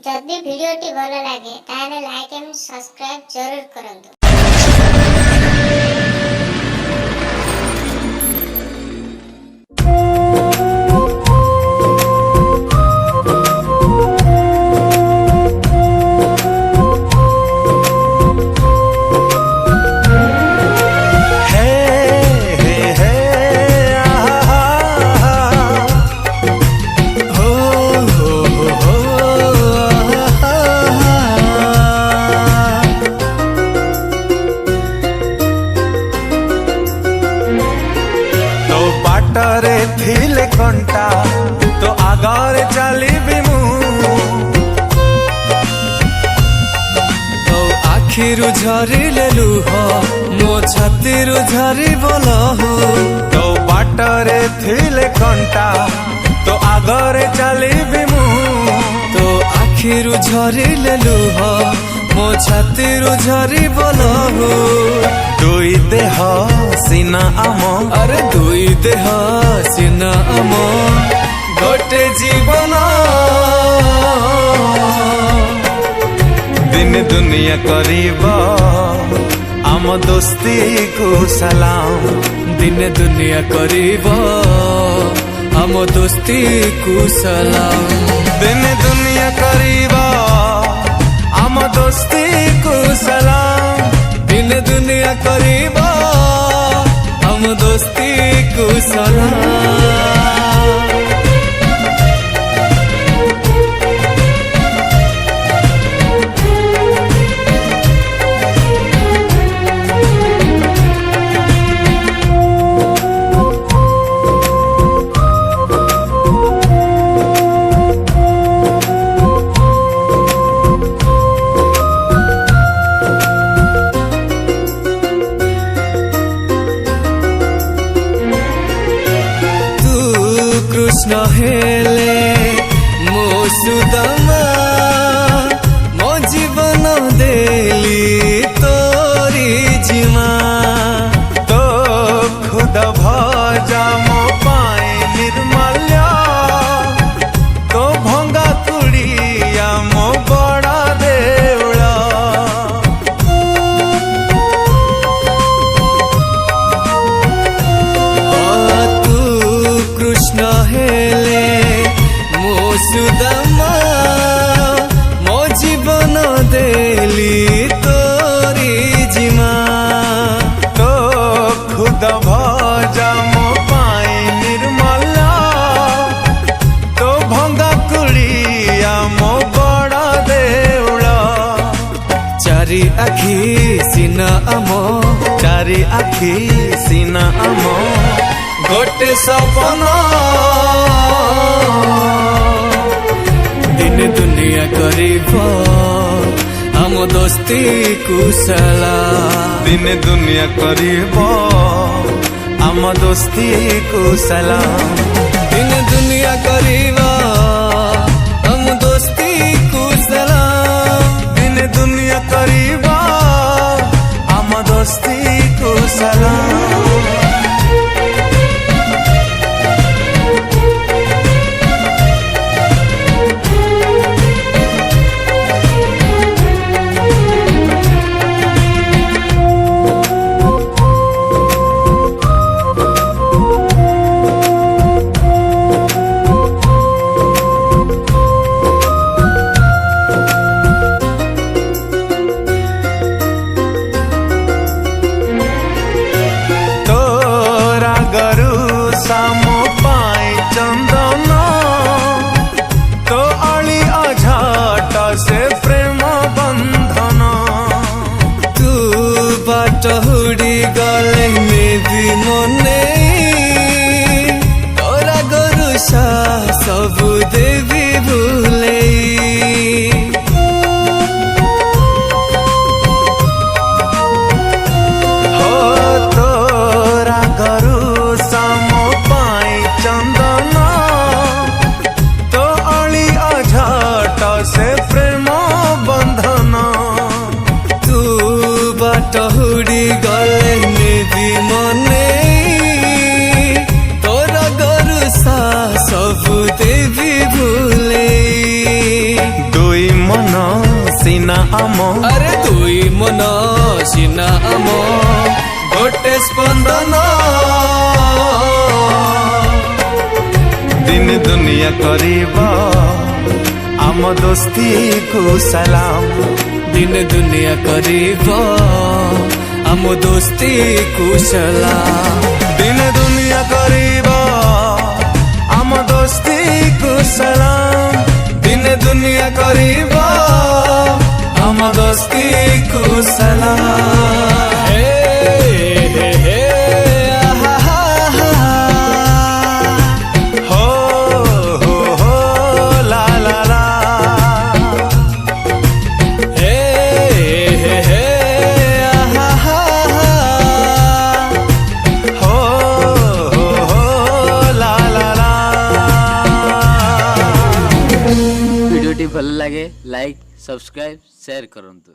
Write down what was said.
जदि भिडियोटी भल लगे ताहले लाइक एंड सब्सक्राइब जरूर करंतु। बाटरे थिले कंटा तो आगारे चलीबी मु तो आखिरु झरिले लुह मो छातीरु झरी बोलहु तो बाटरे थिले कंटा तो आगारे चलीबी मु तो आखिरु झरिले लुह मो छातीरु झरी बोलहु दुई देह सीना आम अरे दुई देह सीना आम गोटे जीवन दिन दुनिया करीब आम दोस्ती को सलाम दिन दुनिया करीब आम दोस्ती को सलाम दिन दुनिया करीब आम दोस्ती को सलाम दिन दुनिया करीब हम दोस्ती को सलाम। कृष्ण हेले मो सुदामा मो जीवन देली तोरी जिमा तो खुद भजा मो पाए निर्मल्य तो भंगा कुड़िया मो बड़ा देवला कृष्ण हेले मो सुदामा मो जीवन देली तोरी जिमा तो खुद भजा मो पाए निर्मला तो भंगा कुड़िया मो बड़ा देवला चारि आखी सीना आम चारि आखी सीना आम गोटे सपन दिन दुनिया करीब हम दोस्ती कुशला दिन दुनिया करीब हम दोस्ती कुशला दिन दुनिया करीब हम दोस्ती कुशला दिन दुनिया करीब हम दोस्ती कुशला। ସିନା ଆମ ଆରେ ଦୁଇ ମନ ସିନା ଆମ ଗୋଟେ ସ୍ପନ୍ଦନ ଦିନେ ଦୁନିଆ କରିବ ଆମ ଦୋସ୍ତିକୁ ସଲାମ ଦିନେ ଦୁନିଆ କରିବ ଆମ ଦୋସ୍ତିକୁ ସଲାମ ଦିନେ ଦୁନିଆ କରିବ ଆମ ଦୋସ୍ତିକୁ ସଲାମ ଦିନେ ଦୁନିଆ କରିବ ଆମ ଦୋସ୍ତିକୁ ସଲାମ भिडियोटी भल लगे लाइक सब्सक्राइब शेयर करंतु।